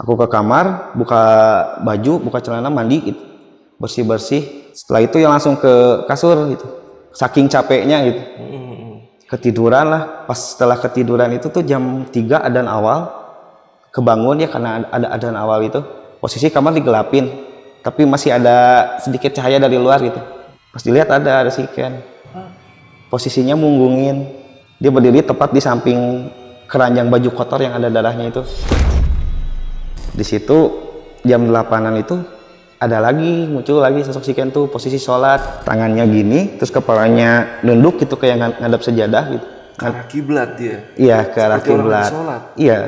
Aku ke kamar, buka baju, buka celana, mandi gitu. Bersih-bersih. Setelah itu ya langsung ke kasur gitu. Saking capeknya gitu. Ketiduran lah. Pas setelah ketiduran itu tuh jam 3 adzan awal. Kebangun ya karena ada adzan awal itu. Posisi kamar digelapin. Tapi masih ada sedikit cahaya dari luar gitu. Pas dilihat ada si Ken. Posisinya munggungin. Dia berdiri tepat di samping keranjang baju kotor yang ada darahnya itu. Di situ jam 8-an itu ada lagi, muncul lagi sosok si Ken tuh posisi sholat, tangannya gini, terus kepalanya nunduk gitu kayak ngadap sejadah gitu. Ke arah kiblat dia. Iya, ke arah Seperti orang kiblat. lagi sholat. Iya.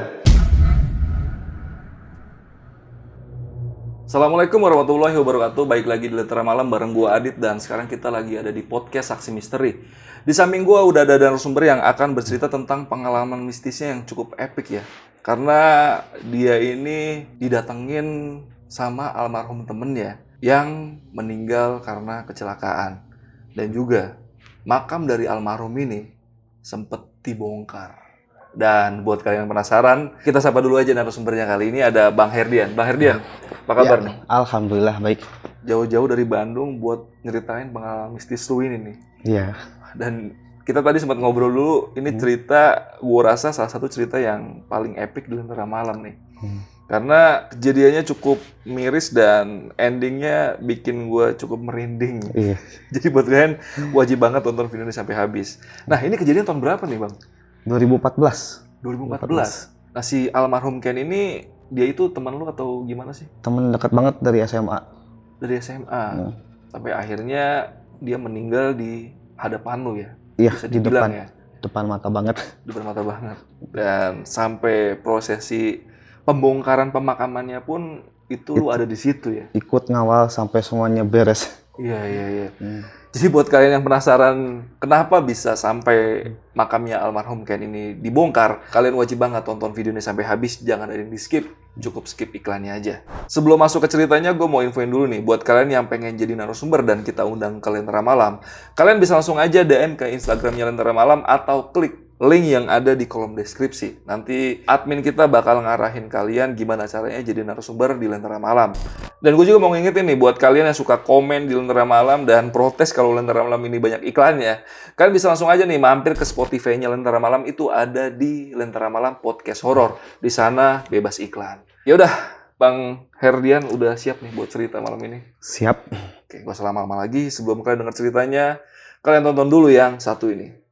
Assalamualaikum warahmatullahi wabarakatuh. Baik lagi di Lentera Malam bareng gua Adit dan sekarang kita lagi ada di podcast Saksi Misteri. Di samping gua udah ada narasumber yang akan bercerita tentang pengalaman mistisnya yang cukup epic ya. Karena dia ini didatengin sama almarhum temennya yang meninggal karena kecelakaan. Dan juga makam dari almarhum ini sempet dibongkar. Dan buat kalian yang penasaran, kita sapa dulu aja narasumbernya kali ini ada Bang Herdian. Bang Herdian, apa kabar Ya, nih? alhamdulillah baik. Jauh-jauh dari Bandung buat nyeritain pengalaman mistis lu ini nih. Iya. Dan kita tadi sempat ngobrol dulu, ini cerita, gua rasa salah satu cerita yang paling epic di Lentera Malam nih. Karena kejadiannya cukup miris dan endingnya bikin gua cukup merinding. Iya. Jadi buat kalian wajib banget tonton video ini sampai habis. Nah, ini kejadian tahun berapa nih, Bang? 2014. 2014. Nah, si almarhum Ken ini, dia itu teman lu atau gimana sih? Temen dekat banget dari SMA. Dari SMA. Sampai akhirnya dia meninggal di hadapan lu ya? Iya, Bisa di dibilang depan. ya? Depan mata banget. Di depan mata banget. Dan sampai prosesi pembongkaran pemakamannya pun itu lu ada di situ ya? Ikut ngawal sampai semuanya beres. Iya. Jadi buat kalian yang penasaran kenapa bisa sampai makamnya almarhum Ken ini dibongkar, kalian wajib banget tonton video ini sampai habis, jangan ada yang di skip, cukup skip iklannya aja. Sebelum masuk ke ceritanya, gue mau infoin dulu nih, buat kalian yang pengen jadi narasumber dan kita undang ke Lentera Malam, kalian bisa langsung aja DM ke Instagramnya Lentera Malam atau klik link yang ada di kolom deskripsi. Nanti admin kita bakal ngarahin kalian gimana caranya jadi narasumber di Lentera Malam. Dan gue juga mau ngingetin nih, buat kalian yang suka komen di Lentera Malam dan protes kalau Lentera Malam ini banyak iklannya, kalian bisa langsung aja nih mampir ke Spotify-nya Lentera Malam, itu ada di Lentera Malam Podcast Horor. Di sana bebas iklan. Ya udah, Bang Herdian udah siap nih buat cerita malam ini. Siap. Oke, gak usah lama-lama lagi. Sebelum kalian dengar ceritanya, kalian tonton dulu yang satu ini.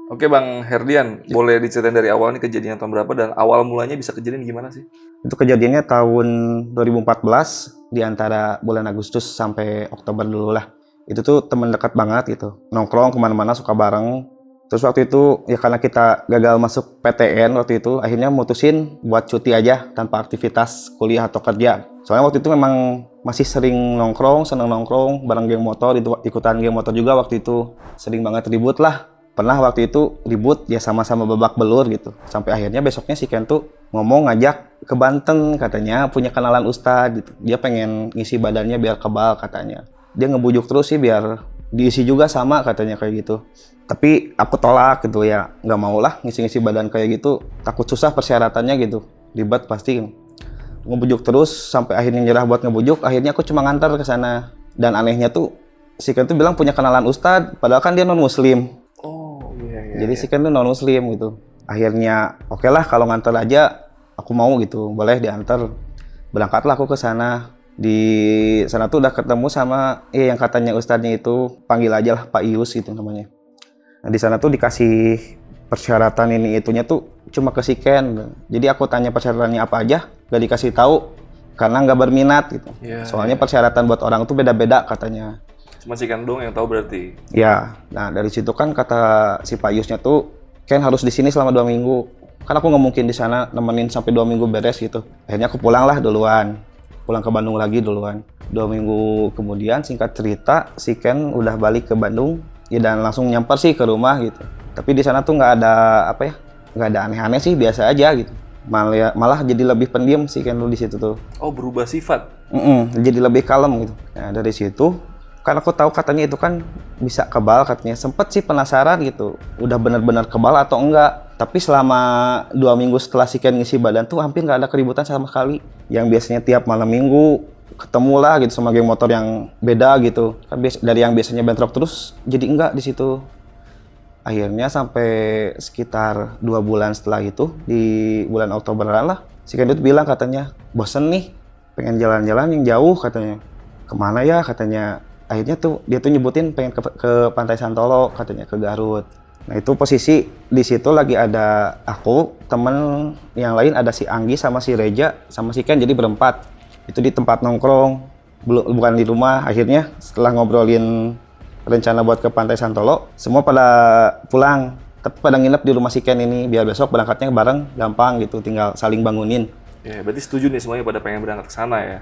Oke Bang Herdian, boleh diceritain dari awal nih kejadian tahun berapa dan awal mulanya bisa kejadian gimana sih? Itu kejadiannya tahun 2014 di antara bulan Agustus sampai Oktober dulu lah. Itu tuh teman dekat banget gitu. Nongkrong kemana-mana suka bareng. Terus waktu itu ya karena kita gagal masuk PTN waktu itu, akhirnya mutusin buat cuti aja tanpa aktivitas kuliah atau kerja. Soalnya waktu itu memang masih sering nongkrong, seneng nongkrong, bareng geng motor, ikutan geng motor juga waktu itu. Sering banget ribut lah. Pernah waktu itu ribut ya sama-sama babak belur gitu. Sampai akhirnya besoknya si Ken tuh ngomong ngajak ke Banten katanya punya kenalan ustadz gitu. Dia pengen ngisi badannya biar kebal katanya. Dia ngebujuk terus sih biar diisi juga sama katanya kayak gitu. Tapi aku tolak gitu ya, nggak mau lah ngisi-ngisi badan kayak gitu. Takut susah persyaratannya gitu. Ribet pasti. Ngebujuk terus sampai akhirnya nyerah buat ngebujuk. Akhirnya aku cuma ngantar ke sana. Dan anehnya tuh si Ken tuh bilang punya kenalan ustadz, padahal kan dia non muslim. Jadi si Ken tuh non muslim gitu. Akhirnya oke lah kalau nganter aja aku mau gitu, boleh diantar. Berangkatlah aku ke sana. Di sana tuh udah ketemu sama yang katanya ustadznya itu, panggil aja lah Pak Ius gitu namanya. Nah, di sana tuh dikasih persyaratan ini itunya tuh cuma ke si Ken. Jadi aku tanya persyaratannya apa aja, gak dikasih tahu karena nggak berminat gitu. Soalnya persyaratan buat orang tuh beda-beda katanya. Cuma si Ken dong yang tahu berarti. Ya, nah dari situ kan kata si Pak Yusnya tuh, Ken harus di sini selama 2 minggu. Kan aku nggak mungkin di sana nemenin sampai 2 minggu beres gitu. Akhirnya aku pulang lah duluan. pulang ke Bandung lagi duluan. 2 minggu kemudian, singkat cerita, si Ken udah balik ke Bandung, ya dan langsung nyamper sih ke rumah gitu. Tapi di sana tuh nggak ada apa ya, nggak ada aneh-aneh sih, biasa aja gitu. Malah jadi lebih pendiam sih Ken di situ tuh. Oh, berubah sifat. Jadi lebih kalem gitu. Nah dari situ, kan aku tahu katanya itu kan bisa kebal katanya. Sempet sih penasaran gitu, udah benar-benar kebal atau enggak. Tapi selama 2 minggu setelah si Ken ngisi badan tuh hampir nggak ada keributan sama sekali. Yang biasanya tiap malam minggu ketemu lah gitu sama geng motor yang beda gitu. Kan dari yang biasanya bentrok terus jadi enggak di situ. Akhirnya sampai sekitar 2 bulan setelah itu, di bulan Oktoberan lah, si Ken itu bilang katanya, bosen nih, pengen jalan-jalan yang jauh katanya. Kemana ya katanya. Akhirnya tuh dia tuh nyebutin pengen ke Pantai Santolo katanya, ke Garut. Nah itu posisi di situ lagi ada aku, temen yang lain ada si Anggi sama si Reja sama si Ken, jadi berempat. Itu di tempat nongkrong, bukan di rumah. Akhirnya setelah ngobrolin rencana buat ke Pantai Santolo, semua pada pulang. Tapi pada nginep di rumah si Ken ini, biar besok berangkatnya bareng, gampang gitu, tinggal saling bangunin. Ya, berarti setuju nih semuanya pada pengen berangkat ke sana ya?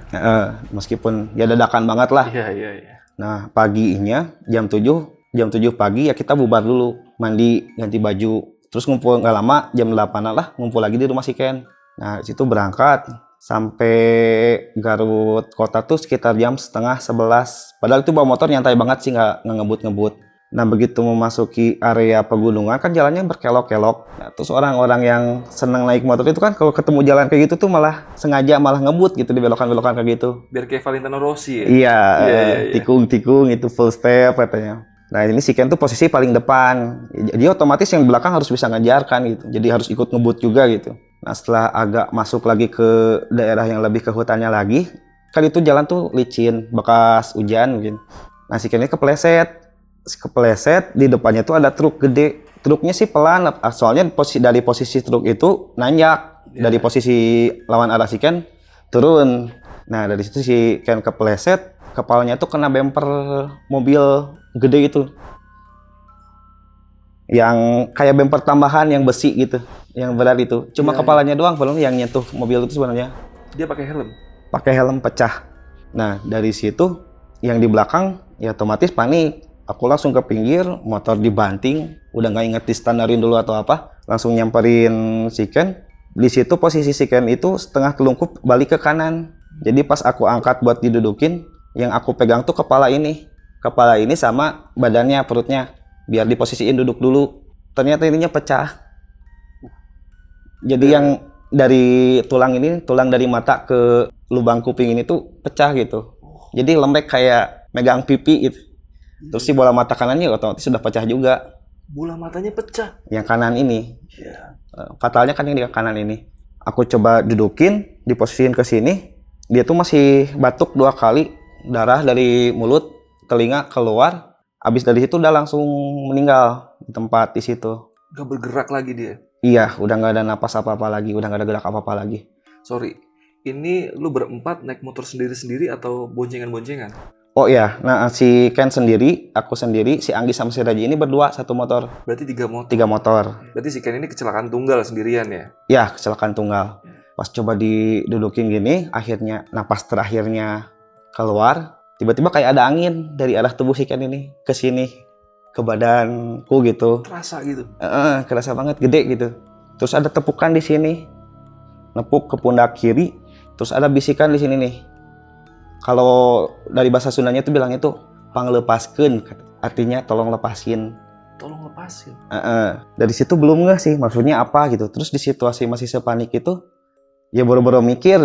Meskipun ya dadakan banget lah. Iya. Nah paginya jam 7 pagi ya kita bubar dulu, mandi, ganti baju, terus ngumpul nggak lama jam 8 lah ngumpul lagi di rumah si Ken. Nah situ berangkat sampai Garut kota tuh sekitar jam setengah 11. Padahal itu bawa motor nyantai banget sih, nggak ngebut-ngebut. Nah begitu memasuki area pegunungan kan jalannya berkelok-kelok. Nah, terus orang-orang yang senang naik motor itu kan kalau ketemu jalan kayak gitu tuh malah sengaja malah ngebut gitu di belokan-belokan kayak gitu. Biar kayak Valentino Rossi ya? Iya, Iya. tikung-tikung itu full step katanya. Nah ini si Ken tuh posisi paling depan, jadi otomatis yang belakang harus bisa ngejar kan gitu, jadi harus ikut ngebut juga gitu. Nah setelah agak masuk lagi ke daerah yang lebih ke hutannya lagi, kan itu jalan tuh licin, bekas hujan mungkin. Nah si Ken ini kepleset di depannya tuh ada truk gede. Truknya sih pelan, soalnya dari posisi truk itu nanjak, dari posisi lawan arah si Ken turun. Nah dari situ si Ken kepleset, kepalanya tuh kena bumper mobil gede itu, yang kayak bumper tambahan yang besi gitu, yang berat itu. Cuma kepalanya doang, belum yang nyentuh mobil itu sebenarnya. Dia pakai helm? Pakai helm pecah. Nah dari situ yang di belakang ya otomatis panik. Aku langsung ke pinggir, motor dibanting, udah nggak inget distandarin dulu atau apa, langsung nyamperin si Ken. Di situ posisi si Ken itu setengah telungkup balik ke kanan. Jadi pas aku angkat buat didudukin, yang aku pegang tuh kepala ini sama badannya, perutnya, biar diposisiin duduk dulu. Ternyata ininya pecah. Jadi yang dari tulang dari mata ke lubang kuping ini tuh pecah gitu. Jadi lembek kayak megang pipi gitu. Terus si bola mata kanannya otomatis sudah pecah juga. Bola matanya pecah? Yang kanan ini. Iya. Fatalnya kan yang di kanan ini. Aku coba dudukin, diposisiin ke sini. Dia tuh masih batuk 2 kali. Darah dari mulut, telinga keluar. Abis dari situ udah langsung meninggal di tempat di situ. Gak bergerak lagi dia? Iya, udah nggak ada napas apa-apa lagi, udah nggak ada gerak apa-apa lagi. Sorry, ini lu berempat naik motor sendiri-sendiri atau boncengan-boncengan? Oh iya, nah si Ken sendiri, aku sendiri, si Anggi sama si Raji ini berdua satu motor. Berarti 3 motor? 3 motor. Berarti si Ken ini kecelakaan tunggal sendirian ya? Ya, kecelakaan tunggal. Pas coba didudukin gini, akhirnya napas terakhirnya keluar, tiba-tiba kayak ada angin dari arah tubuh si Ken ini ke sini, ke badanku gitu. Terasa gitu? Kerasa banget, gede gitu. Terus ada tepukan di sini, nepuk ke pundak kiri, terus ada bisikan di sini nih. Kalau dari bahasa Sundanya tuh bilangnya tuh panglepaskeun, artinya tolong lepasin. Tolong lepasin? Dari situ belum nggak sih maksudnya apa gitu. Terus di situasi masih sepanik itu, ya boro-boro mikir.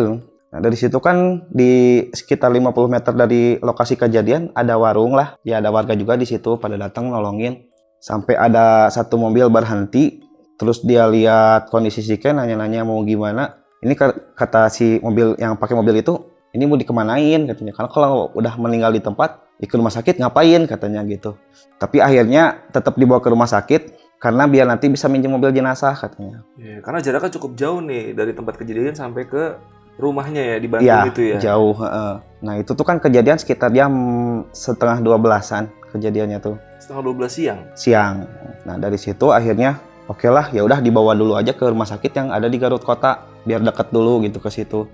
Nah dari situ kan di sekitar 50 meter dari lokasi kejadian ada warung lah. Ya ada warga juga di situ pada datang nolongin. Sampai ada satu mobil berhenti, terus dia lihat kondisi si Ken, nanya-nanya mau gimana. Ini kata si mobil yang pakai mobil itu, ini mau dikemanain katanya, karena kalau udah meninggal di tempat ke rumah sakit ngapain katanya gitu. Tapi akhirnya tetap dibawa ke rumah sakit karena biar nanti bisa minjem mobil jenazah katanya. Ya, karena jaraknya cukup jauh nih dari tempat kejadian sampai ke rumahnya ya di Bandung itu ya. Jauh. Nah itu tuh kan kejadian sekitar jam 11:30-an kejadiannya tuh. 11:30 siang. Siang. Nah dari situ akhirnya oke lah, ya udah dibawa dulu aja ke rumah sakit yang ada di Garut Kota biar deket dulu gitu ke situ.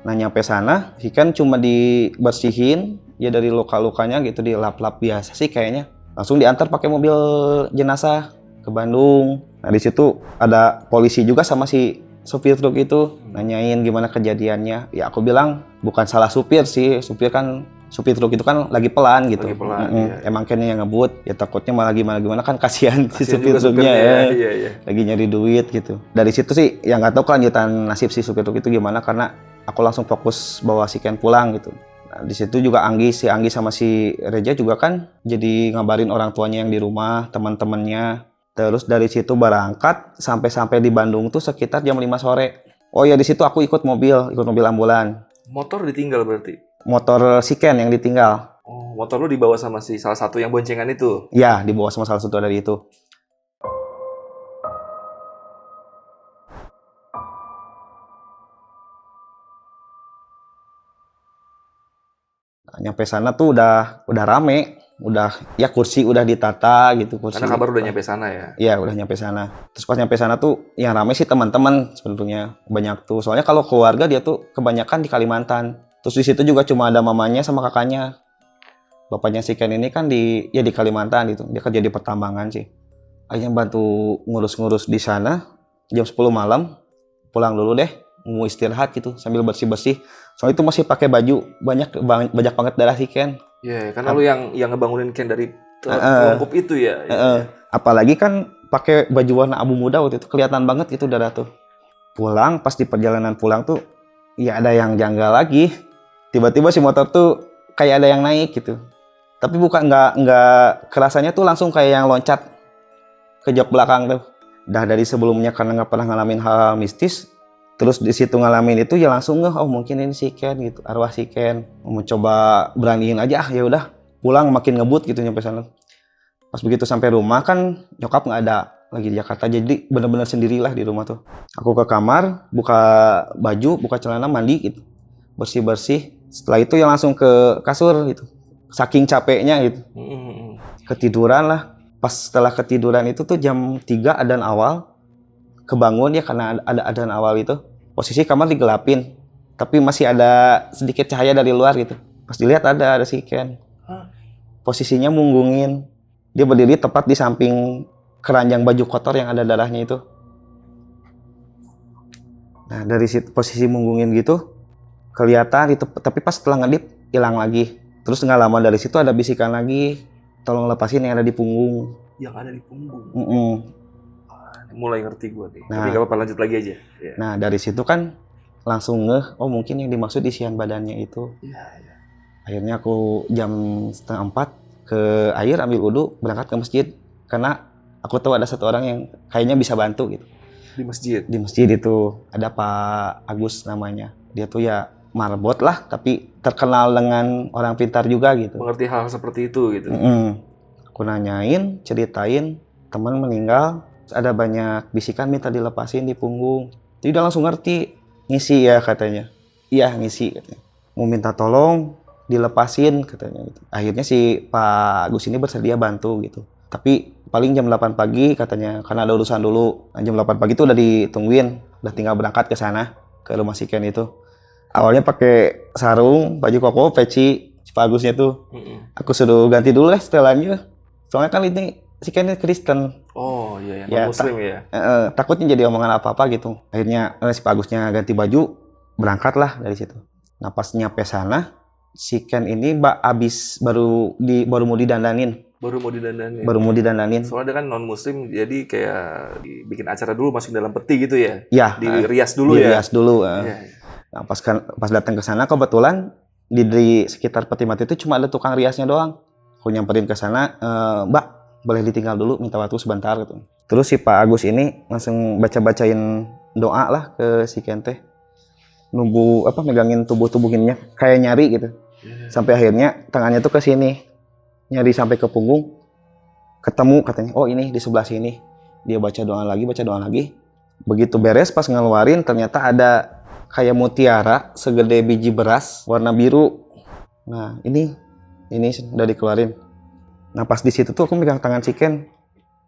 Nah nyampe sana, si Ken cuma dibersihin ya dari luka-lukanya gitu, dilap-lap biasa sih kayaknya. Langsung diantar pakai mobil jenazah ke Bandung. Nah di situ ada polisi juga sama si supir truk itu nanyain gimana kejadiannya. Ya aku bilang bukan salah supir sih, supir truk itu kan lagi pelan gitu. Lagi pelan, iya. Emang Kennya yang ngebut, ya takutnya malah gimana kan kasihan si Kasian supir juga truknya supirnya, ya. iya. Lagi nyari duit gitu. Dari situ sih yang nggak tahu kelanjutan nasib si supir truk itu gimana, karena aku langsung fokus bawa si Ken pulang gitu. Nah, di situ juga si Anggi sama si Reja juga kan jadi ngabarin orang tuanya yang di rumah, teman-temannya. Terus dari situ berangkat sampai di Bandung tuh sekitar jam 5 sore. Oh ya di situ aku ikut mobil ambulan. Motor ditinggal berarti? Motor si Ken yang ditinggal. Oh, motor lu dibawa sama si salah satu yang boncengan itu? Ya, dibawa sama salah satu dari itu. Nah, nyampe sana tuh udah rame, ya kursi udah ditata gitu, kursi. Karena kabar udah nyampe sana ya? Iya, udah nyampe sana. Terus pas nyampe sana tuh yang rame sih teman-teman sebetulnya banyak tuh. Soalnya kalau keluarga dia tuh kebanyakan di Kalimantan. Terus di situ juga cuma ada mamanya sama kakaknya. Bapaknya si Ken ini kan di Kalimantan gitu. Dia kerja di pertambangan sih. Akhirnya bantu ngurus-ngurus di sana. Jam 10 malam pulang dulu deh, mau istirahat gitu sambil bersih-bersih. Soalnya itu masih pakai baju banyak banget darah si Ken. Iya, karena lu yang ngebangunin Ken dari telungkup itu ya. Apalagi kan pakai baju warna abu muda waktu itu, kelihatan banget gitu darah tuh. Pulang, pas di perjalanan pulang tuh ya ada yang janggal lagi. Tiba-tiba si motor tuh kayak ada yang naik gitu. Tapi bukan nggak kerasanya tuh langsung kayak yang loncat ke jok belakang tuh. Dah dari sebelumnya karena nggak pernah ngalamin hal mistis, terus di situ ngalamin itu ya langsung oh mungkin ini si Ken gitu, arwah si Ken. Mau coba beraniin aja, ya udah pulang makin ngebut gitu nyampe sana. Pas begitu sampai rumah kan nyokap nggak ada lagi di Jakarta, jadi bener-bener sendirilah di rumah tuh. Aku ke kamar, buka baju, buka celana, mandi gitu, bersih-bersih. Setelah itu ya langsung ke kasur gitu, saking capeknya gitu, ketiduran lah. Pas setelah ketiduran itu tuh jam 3 adzan awal, kebangun ya karena ada adzan awal itu. Posisi kamar digelapin, tapi masih ada sedikit cahaya dari luar gitu. Pas dilihat ada si Ken. Posisinya munggungin. Dia berdiri tepat di samping keranjang baju kotor yang ada darahnya itu. Nah dari situ posisi munggungin gitu kelihatan itu, tapi pas setelah ngedip hilang lagi. Terus nggak lama dari situ ada bisikan lagi, tolong lepasin yang ada di punggung. Yang ada di punggung? Mulai ngerti gue nih. Tapi gak apa-apa, lanjut lagi aja. Yeah. Nah dari situ kan langsung oh mungkin yang dimaksud isian badannya itu. Yeah. Akhirnya aku jam 3:30 ke air ambil wudhu, berangkat ke masjid. Karena aku tahu ada satu orang yang kayaknya bisa bantu gitu. Di masjid? Di masjid itu ada Pak Agus namanya. Dia tuh ya marbot lah, tapi terkenal dengan orang pintar juga gitu. Mengerti hal seperti itu gitu. Aku nanyain, ceritain teman meninggal, ada banyak bisikan minta dilepasin di punggung. Jadi udah langsung ngerti, ngisi ya katanya. Iya ngisi katanya. Mau minta tolong dilepasin katanya gitu. Akhirnya si Pak Agus ini bersedia bantu gitu. Tapi paling jam 8 pagi katanya, karena ada urusan dulu. Nah, jam 8 pagi itu udah ditungguin, udah tinggal berangkat ke sana, ke rumah si Ken itu. Awalnya pakai sarung, baju koko, peci, si Pak Agusnya tuh. Aku suruh ganti dulu lah setelannya. Soalnya kan ini si Ken Kristen. Oh iya, non-muslim ya. Takutnya jadi omongan apa-apa gitu. Akhirnya si Pak Agusnya ganti baju, berangkat lah dari situ. Nah pas nyampe sana, si Ken ini baru mau didandanin. Baru mau didandanin. Soalnya dia kan non-muslim, jadi kayak bikin acara dulu masuk dalam peti gitu ya? Iya. Dirias dulu ya? Dirias dulu. Nah, pas datang ke sana kebetulan di sekitar peti mati itu cuma ada tukang riasnya doang. Aku nyamperin ke sana, Mbak, boleh ditinggal dulu, minta waktu sebentar gitu. Terus si Pak Agus ini langsung bacain doa lah ke si Ken teh. Megangin tubuhnya kayak nyari gitu. Sampai akhirnya tangannya tuh ke sini. Nyari sampai ke punggung. Ketemu katanya, oh ini di sebelah sini. Dia baca doa lagi. Begitu beres pas ngeluarin ternyata ada kayak mutiara segede biji beras warna biru. Nah, ini udah dikeluarin. Nah, pas di situ tuh aku megang tangan si Ken.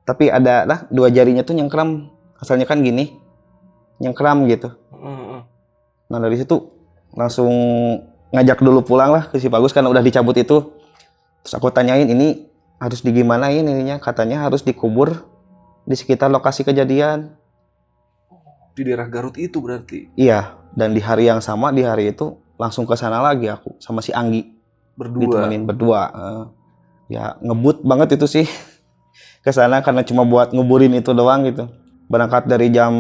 Tapi ada lah 2 jarinya tuh nyengkram. Asalnya kan gini. Nyengkram gitu. Nah, dari situ langsung ngajak dulu pulang lah ke si Bagus karena udah dicabut itu. Terus aku tanyain ini harus digimanain ininya, katanya harus dikubur di sekitar lokasi kejadian. Di daerah Garut itu berarti Iya, dan di hari yang sama di hari itu langsung ke sana lagi aku sama si Anggi berdua. ditemenin berdua. Ya ngebut banget itu sih ke sana karena cuma buat nguburin itu doang gitu. Berangkat dari jam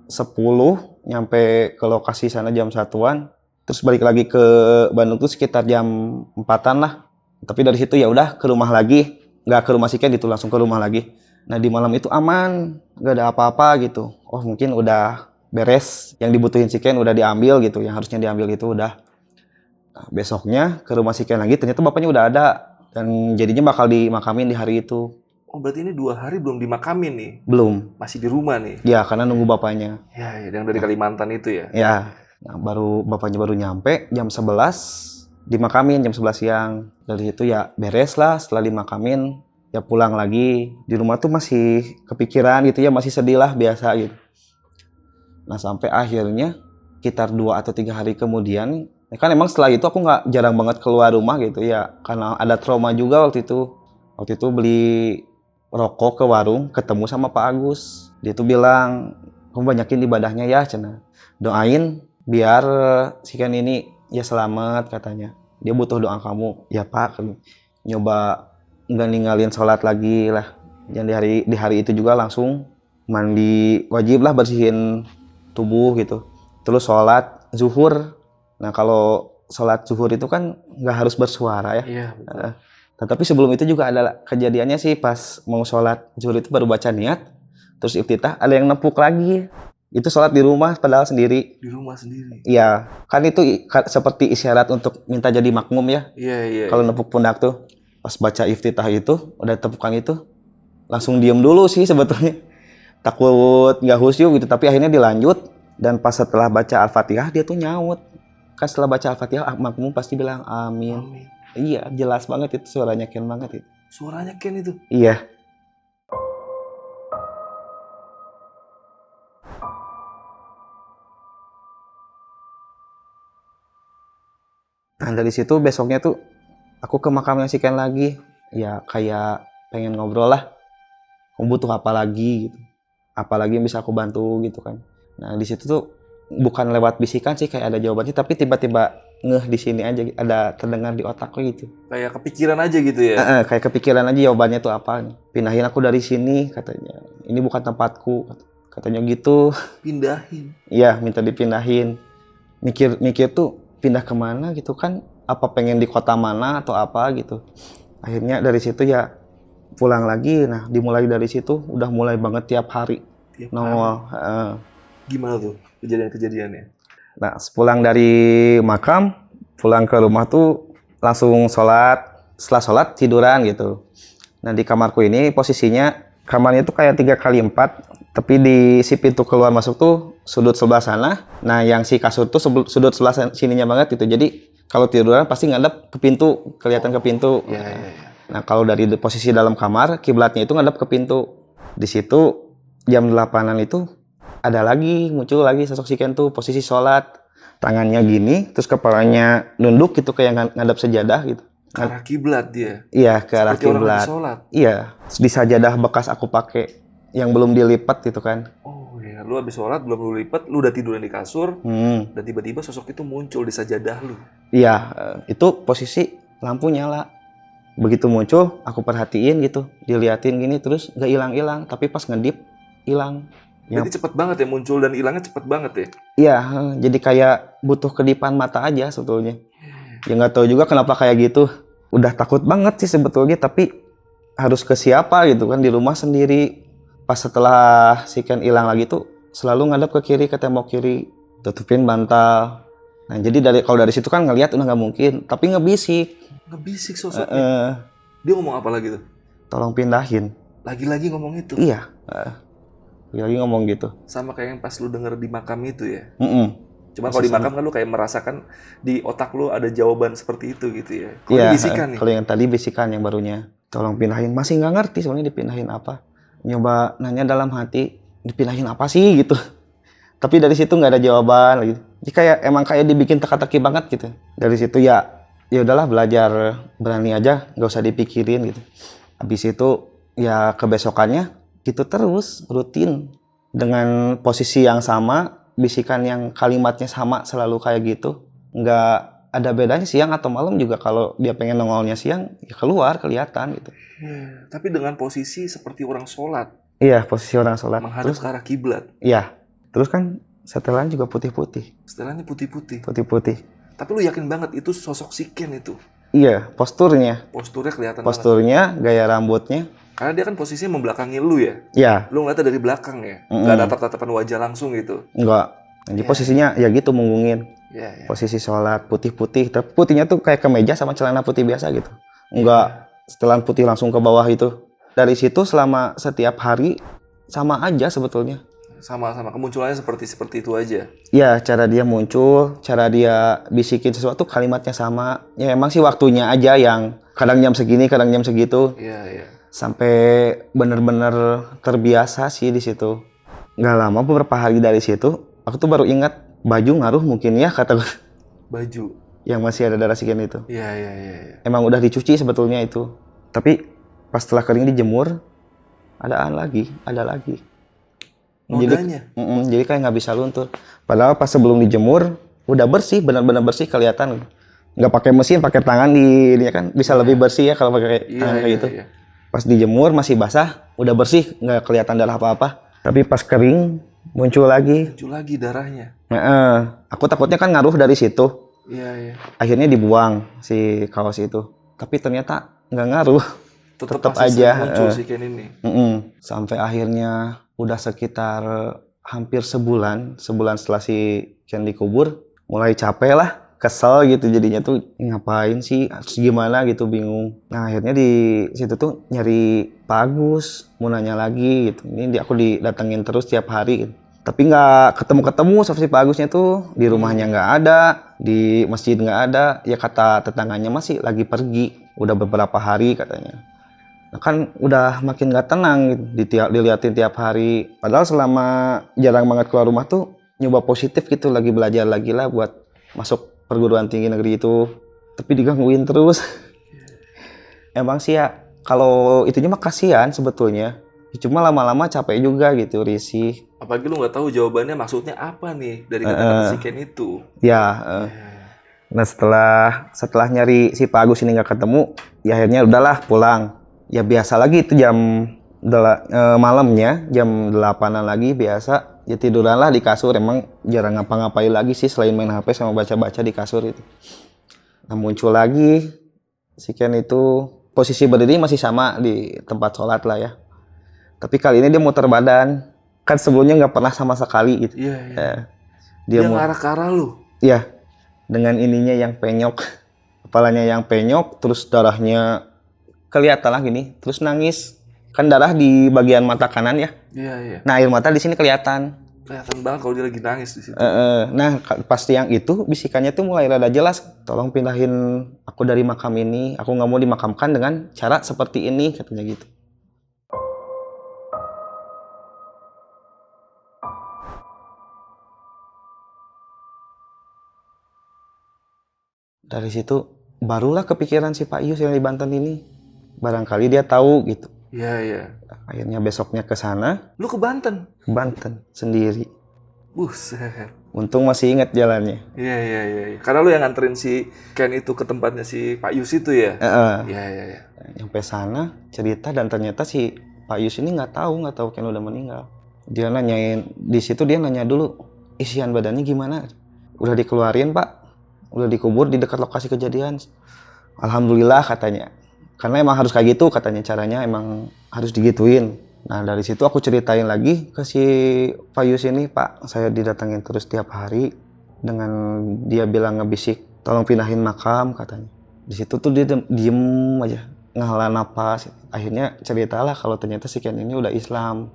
10 nyampe ke lokasi sana jam 1-an. Terus balik lagi ke Bandung tuh sekitar jam 4-an lah. Tapi dari situ ya udah ke rumah lagi, nggak ke rumah si Ken itu langsung ke rumah lagi. Nah di malam itu aman, nggak ada apa-apa gitu. Oh mungkin udah beres, yang dibutuhin si Ken udah diambil gitu, yang harusnya diambil itu udah. Nah, besoknya ke rumah si Ken lagi, ternyata bapaknya udah ada dan jadinya bakal dimakamin di hari itu. Oh berarti ini 2 hari belum dimakamin nih? Belum. Masih di rumah nih? Ya karena nunggu bapaknya. Ya, yang dari Kalimantan itu ya? Ya. Nah, bapaknya baru nyampe jam 11 dimakamin jam 11 siang. Dari situ ya beres lah setelah dimakamin ya pulang lagi. Di rumah tuh masih kepikiran gitu ya, masih sedih lah biasa gitu. Nah sampai akhirnya sekitar 2 atau 3 hari kemudian ya kan emang setelah itu aku nggak jarang banget keluar rumah gitu ya karena ada trauma juga waktu itu. Waktu itu beli rokok ke warung ketemu sama Pak Agus. Dia tuh bilang kamu banyakin ibadahnya ya cenah. Doain biar si Ken ini ya selamat katanya. Dia butuh doa kamu. Ya Pak, nyoba nggak ninggalin sholat lagi lah. Yang di hari itu juga langsung mandi wajib lah, bersihin tubuh gitu. Terus sholat zuhur. Nah kalau sholat zuhur itu kan nggak harus bersuara ya. Iya, betul. Tapi sebelum itu juga ada kejadiannya sih pas mau sholat zuhur itu baru baca niat. Terus iftitah ada yang nepuk lagi. Itu sholat di rumah padahal sendiri. Di rumah sendiri? Iya, kan itu seperti isyarat untuk minta jadi makmum ya. Iya. Kalau nepuk pundak tuh. Pas baca iftitah itu, udah tepukan itu, langsung diem dulu sih sebetulnya. Takut nggak khusyuk gitu, tapi akhirnya dilanjut. Dan pas setelah baca Al-Fatihah, dia tuh nyaut. Kan setelah baca Al-Fatihah, makmum pasti bilang amin. Amin. Iya, jelas banget itu suaranya Ken banget itu. Suaranya Ken itu? Iya. Nah dari situ besoknya tuh aku ke makamnya si Ken lagi. Ya kayak pengen ngobrol lah. Kamu butuh apa lagi gitu. Apalagi yang bisa aku bantu gitu kan. Nah di situ tuh bukan lewat bisikan sih kayak ada jawabannya, tapi tiba-tiba ngeh di sini aja, ada terdengar di otakku gitu. Kayak kepikiran aja gitu ya? Kayak kepikiran aja jawabannya tuh apa. Pindahin aku dari sini katanya. Ini bukan tempatku katanya gitu. Pindahin? Iya minta dipindahin. Mikir tuh pindah kemana gitu kan, apa pengen di kota mana atau apa gitu. Akhirnya dari situ ya pulang lagi. Nah dimulai dari situ udah mulai banget tiap hari nongol. Gimana tuh kejadian-kejadiannya? Nah pulang dari makam, pulang ke rumah tuh langsung sholat. Setelah sholat tiduran gitu. Nah di kamarku ini posisinya kamarnya tuh kayak 3x4, tapi di si pintu keluar masuk tuh sudut sebelah sana. Nah yang si kasur tuh sudut sebelah sininya banget gitu. Jadi kalau tiduran pasti ngadep ke pintu, kelihatan ke pintu. Iya. Nah kalau dari posisi dalam kamar, kiblatnya itu ngadep ke pintu. Di situ jam 8-an itu ada lagi, muncul lagi sosok si Ken tuh posisi sholat. Tangannya gini, terus kepalanya nunduk gitu kayak ngadep sejadah gitu. Ke arah kiblat dia? Iya, ke arah seperti orang kiblat. lagi sholat? Iya, di sajadah bekas aku pakai yang belum dilipat gitu kan. Oh iya, lu habis sholat belum lu lipat, lu udah tiduran di kasur, dan tiba-tiba sosok itu muncul di sajadah lu. Iya, itu posisi lampu nyala. Begitu muncul, aku perhatiin gitu, diliatin gini terus nggak hilang-hilang, tapi pas ngedip hilang. Berarti cepet banget ya muncul dan hilangnya cepet banget ya? Iya, jadi kayak butuh kedipan mata aja sebetulnya. Ya nggak tahu juga kenapa kayak gitu. Udah takut banget sih sebetulnya, tapi harus ke siapa gitu kan, di rumah sendiri. Pas setelah si Ken hilang lagi tuh selalu ngadep ke kiri, ke tembok kiri, tutupin bantal. Nah jadi kalau dari situ kan ngelihat udah nggak mungkin, tapi ngebisik. Ngebisik sosoknya? Dia ngomong apa lagi tuh? Tolong pindahin. Lagi-lagi ngomong itu? Iya. Lagi ngomong gitu. Sama kayak yang pas lu denger di makam itu ya? Cuma Masih kalau di makam kan lu kayak merasakan di otak lu ada jawaban seperti itu gitu ya? Kalau iya, bisikan nih? Kalau yang tadi bisikan yang barunya. Tolong pindahin. Masih nggak ngerti soalnya dipindahin apa. Nyoba nanya dalam hati, dipindahin apa sih gitu. Tapi dari situ nggak ada jawaban gitu. Jadi kayak emang kayak dibikin teka-teki banget gitu. Dari situ ya udahlah belajar berani aja, nggak usah dipikirin gitu. Habis itu ya kebesokannya gitu terus rutin dengan posisi yang sama, bisikan yang kalimatnya sama selalu kayak gitu. Nggak ada bedanya siang atau malam juga, kalau dia pengen nongolnya siang ya keluar kelihatan gitu. Tapi dengan posisi seperti orang sholat, Iya, posisi orang sholat. menghadap Terus ke arah kiblat. iya, terus kan setelan juga putih-putih. Setelahnya putih-putih. Putih-putih. Tapi lu yakin banget itu sosok si Ken itu? Iya, posturnya. Posturnya kelihatan banget. Posturnya, gaya rambutnya. Karena dia kan posisinya membelakangi lu ya. Iya, Lu ngeliatnya dari belakang ya. Nggak ada tatap-tatapan wajah langsung gitu. enggak. Jadi Iya. posisinya ya gitu munggungin. Iya, iya. Posisi sholat putih-putih. Tapi putihnya tuh kayak kemeja sama celana putih biasa gitu. Enggak setelan putih langsung ke bawah itu. Dari situ selama setiap hari sama aja sebetulnya. Sama-sama kemunculannya seperti itu aja. Ya, cara dia muncul, cara dia bisikin sesuatu kalimatnya sama. Ya emang sih waktunya aja yang kadang jam segini, kadang jam segitu. Iya, iya. Sampai bener-bener terbiasa sih di situ. Nggak lama beberapa hari dari situ, aku tuh baru ingat baju ngaruh mungkin ya kata gue. Baju. Yang masih ada darah Shigen itu. Iya, iya, iya, iya. Emang udah dicuci sebetulnya itu. Tapi pas setelah kering dijemur, ada lagi. Nodanya. Jadi kayak nggak bisa luntur. Padahal pas sebelum dijemur udah bersih, benar-benar bersih kelihatan. Nggak pakai mesin, pakai tangan dia kan bisa lebih bersih ya kalau pakai tangan kayak gitu. Iya. Pas dijemur masih basah, udah bersih, nggak kelihatan darah apa-apa. Tapi pas kering muncul lagi. Muncul lagi darahnya. Aku takutnya kan ngaruh dari situ. Iya, iya. Akhirnya dibuang si kaos itu. Tapi ternyata nggak ngaruh. Tetep masih aja, sering muncul si Ken ini. Sampai akhirnya udah sekitar hampir sebulan setelah si Ken dikubur, mulai capek lah, kesel gitu jadinya tuh ngapain sih, harus gimana gitu, bingung. Nah akhirnya di situ tuh nyari Pak Agus, mau nanya lagi gitu. Ini aku didatengin terus tiap hari gitu. Tapi nggak ketemu sama si Pak Agusnya tuh, di rumahnya nggak ada, di masjid nggak ada. Ya kata tetangganya masih lagi pergi, udah beberapa hari katanya. Nah, kan udah makin nggak tenang gitu, diliatin tiap hari. Padahal selama jarang banget keluar rumah tuh nyoba positif gitu, lagi belajar lagi lah buat masuk perguruan tinggi negeri itu. Tapi digangguin terus. Emang sih ya, kalau itunya mah kasihan sebetulnya. Cuma lama-lama capek juga gitu, risih. Apalagi lu nggak tahu jawabannya maksudnya apa nih dari kata-kata si Ken itu. Ya, nah setelah nyari si Pak Agus ini nggak ketemu, ya akhirnya udahlah pulang. Ya biasa lagi itu malamnya jam 8-an lagi biasa. Ya tiduran lah di kasur, emang jarang ngapa-ngapain lagi sih selain main HP sama baca-baca di kasur itu. Nah muncul lagi si Ken itu, posisi berdiri masih sama di tempat sholat lah ya. Tapi kali ini dia muter badan. Kan sebelumnya nggak pernah sama sekali gitu. Iya, iya. Dia ngarah ke arah lu. Iya, dengan ininya yang penyok, kepalanya yang penyok, terus darahnya kelihatan lah gini, terus nangis. Kan darah di bagian mata kanan ya. Iya, iya. Nah air mata di sini kelihatan. Kelihatan banget kalau dia lagi nangis di situ. Nah pas yang itu bisikannya tuh mulai rada jelas. Tolong pindahin aku dari makam ini. Aku nggak mau dimakamkan dengan cara seperti ini, katanya gitu. Dari situ barulah kepikiran si Pak Ius yang di Banten ini. Barangkali dia tahu gitu. Iya, iya. Akhirnya besoknya ke sana. Lu ke Banten? Ke Banten sendiri. Buset. Untung masih ingat jalannya. Iya, iya, iya. Karena lu yang nganterin si Ken itu ke tempatnya si Pak Yus itu ya? Iya, iya, iya. Sampai sana cerita dan ternyata si Pak Yus ini nggak tahu Ken udah meninggal. Dia nanyain di situ, dia nanya dulu isian badannya gimana. Udah dikeluarin Pak. Udah dikubur di dekat lokasi kejadian. Alhamdulillah katanya. Karena emang harus kayak gitu katanya, caranya emang harus digituin. Nah dari situ aku ceritain lagi ke si Pak Yus ini, Pak saya didatengin terus tiap hari. Dengan dia bilang ngebisik, tolong pindahin makam katanya. Di situ tuh dia diem aja, ngalah napas. Akhirnya ceritalah kalau ternyata si Ken ini udah Islam.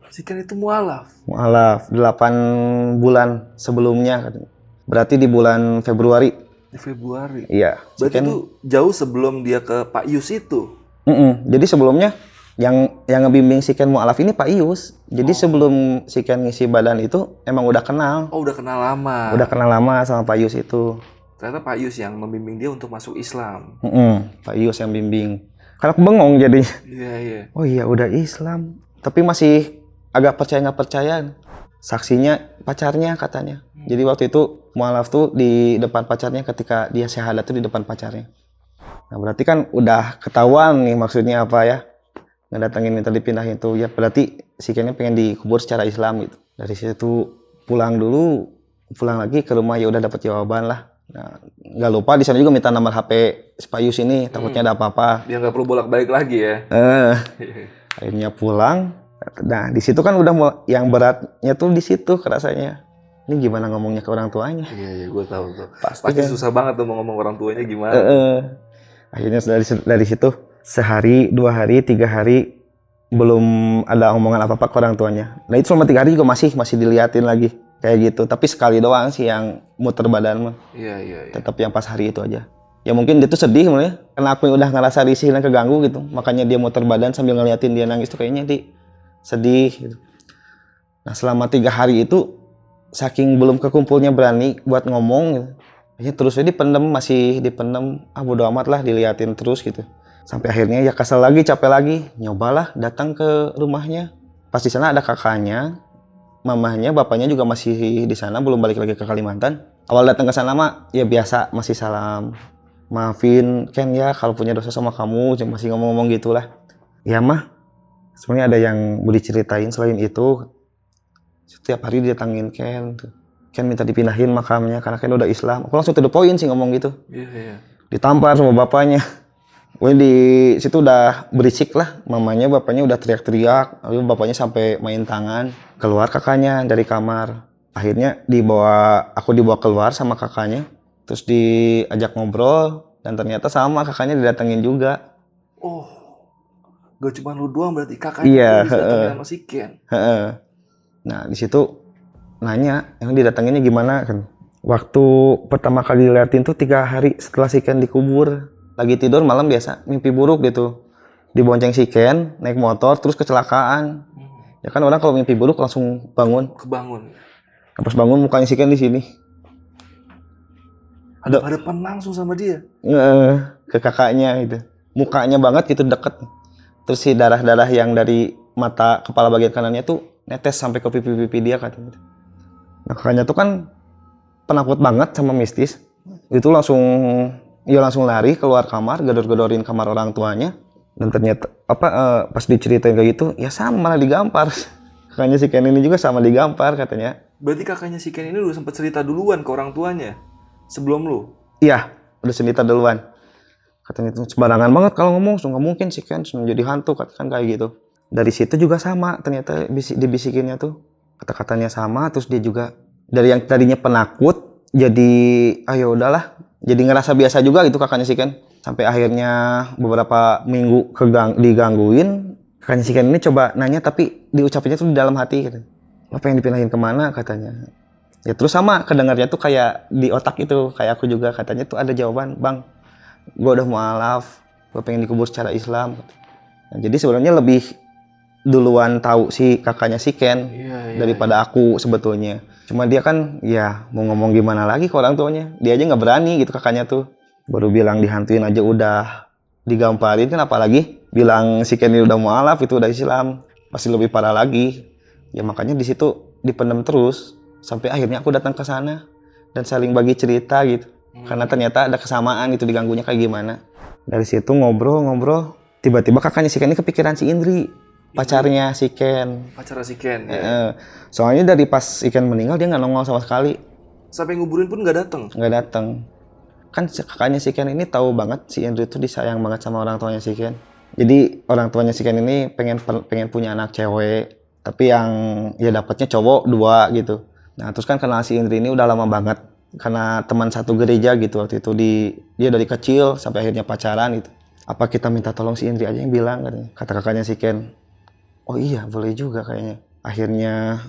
Si Ken itu mualaf? Mualaf, 8 bulan sebelumnya katanya. Berarti di bulan Februari. Di Februari? Iya. Berarti itu jauh sebelum dia ke Pak Yus itu? Jadi sebelumnya yang yang ngebimbing si Ken mualaf ini Pak Ius. Jadi sebelum si Ken ngisi badan itu emang udah kenal. Oh, udah kenal lama. Udah kenal lama sama Pak Ius itu. Ternyata Pak Yus yang membimbing dia untuk masuk Islam. Pak Ius yang bimbing. Karena aku bengong jadi. Iya, iya. Oh iya udah Islam. Tapi masih agak percaya nggak percaya. Saksinya pacarnya katanya. Jadi waktu itu mualaf tuh di depan pacarnya ketika dia syahadat tuh di depan pacarnya. Nah berarti kan udah ketahuan nih maksudnya apa ya. Ngedatengin minta dipindahin tuh. Ya berarti si Kennya pengen dikubur secara Islam gitu. Dari situ pulang dulu. Pulang lagi ke rumah ya udah dapat jawaban lah. Nah, nggak lupa di sana juga minta nomor HP Spayus ini takutnya ada apa-apa. Dia nggak perlu bolak-balik lagi ya. Akhirnya pulang. Nah di situ kan udah yang beratnya tuh di situ kerasanya. Ini gimana ngomongnya ke orang tuanya? Iya, gue tahu tuh. Pasti Pasti kan. susah banget tuh mau ngomong orang tuanya gimana. Akhirnya dari situ sehari, 2 hari, 3 hari belum ada omongan apa-apa ke orang tuanya. Nah itu selama 3 hari juga masih diliatin lagi kayak gitu. Tapi sekali doang sih yang muter badan mah. Iya. Tetap yang pas hari itu aja. Ya mungkin dia tuh sedih mulai karena aku udah ngerasa risih dan keganggu gitu. Makanya dia muter badan sambil ngeliatin dia nangis tuh kayaknya sedih gitu. Nah selama 3 hari itu saking belum kekumpulnya berani buat ngomong gitu. Akhirnya terusnya masih dipendem. Bodo amat lah diliatin terus gitu. Sampai akhirnya ya kesel lagi, capek lagi. Nyobalah datang ke rumahnya. Pas di sana ada kakaknya, mamahnya, bapaknya juga masih di sana, belum balik lagi ke Kalimantan. Awal datang ke sana mah ya biasa, masih salam. Maafin Ken ya kalau punya dosa sama kamu, masih ngomong-ngomong gitulah. Ya mah, sebenarnya ada yang mau diceritain selain itu. Setiap hari didatangin Ken. Ken minta dipindahin makamnya karena Ken udah Islam. Aku langsung to the point sih ngomong gitu. Iya. Ditampar sama bapaknya. Gue di situ udah berisik lah, mamanya, bapaknya udah teriak-teriak, lalu bapaknya sampai main tangan. Keluar kakaknya dari kamar. Akhirnya aku dibawa keluar sama kakaknya, terus diajak ngobrol, dan ternyata sama kakaknya didatengin juga. Oh, gak cuma lu doang berarti kakaknya Iya, didatengin sama si Ken. Nah di situ nanya, yang didatenginnya gimana kan? Waktu pertama kali diliatin tuh 3 hari setelah si Ken dikubur. Lagi tidur malam biasa mimpi buruk gitu, dibonceng si Ken naik motor terus kecelakaan. Ya kan orang kalau mimpi buruk langsung Kebangun. pas bangun mukanya si Ken di sini ada Hadapan langsung sama dia. ke kakaknya gitu, mukanya banget gitu deket, terus si darah yang dari mata kepala bagian kanannya tuh netes sampai ke pipi dia katanya. Nah kakaknya tuh kan penakut banget sama mistis, itu langsung lari keluar kamar, gedor-gedorin kamar orang tuanya. Dan ternyata pas diceritain kayak gitu, ya sama malah digampar. Kakaknya si Ken ini juga sama digampar katanya. Berarti kakaknya si Ken ini udah sempat cerita duluan ke orang tuanya sebelum lu? Iya, udah cerita duluan. Katanya itu sembarangan banget kalau ngomong, nggak mungkin si Ken jadi hantu, kan kayak gitu. Dari situ juga sama, ternyata dibisikinnya tuh kata-katanya sama, terus dia juga dari yang tadinya penakut jadi ayo udahlah. Jadi ngerasa biasa juga gitu kakaknya si Ken. Sampai akhirnya beberapa minggu digangguin. Kakaknya si Ken ini coba nanya tapi diucapinnya tuh di dalam hati gitu. Lo pengen dipindahin kemana katanya. Ya terus sama kedengarnya tuh kayak di otak itu. Kayak aku juga katanya tuh ada jawaban. Bang, gue udah mualaf. Gue pengen dikubur secara Islam. Nah, jadi sebenarnya lebih duluan tahu si kakaknya si Ken daripada aku sebetulnya. Cuma dia kan ya mau ngomong gimana lagi ke orang tuanya. Dia aja nggak berani gitu kakaknya tuh. Baru bilang dihantuin aja udah digamparin kan, apalagi bilang si Ken udah mualaf itu udah Islam. Pasti lebih parah lagi. Ya makanya di situ dipendam terus sampai akhirnya aku datang ke sana dan saling bagi cerita gitu. Karena ternyata ada kesamaan itu diganggunya kayak gimana. Dari situ ngobrol, tiba-tiba kakaknya si Ken ini kepikiran si Indri. Pacarnya si Ken. Pacarnya si Ken ya. Soalnya dari pas si Ken meninggal dia nggak nongol sama sekali. Sampai nguburin pun nggak datang. Nggak datang. Kan kakaknya si Ken ini tahu banget si Indri itu disayang banget sama orang tuanya si Ken. Jadi orang tuanya si Ken ini pengen punya anak cewek, tapi yang ya dapatnya cowok 2 gitu. Nah terus kan kenal si Indri ini udah lama banget karena teman satu gereja gitu waktu itu dia dari kecil sampai akhirnya pacaran gitu. Apa kita minta tolong si Indri aja yang bilang katanya. Kata kakaknya si Ken. Oh iya boleh juga kayaknya. Akhirnya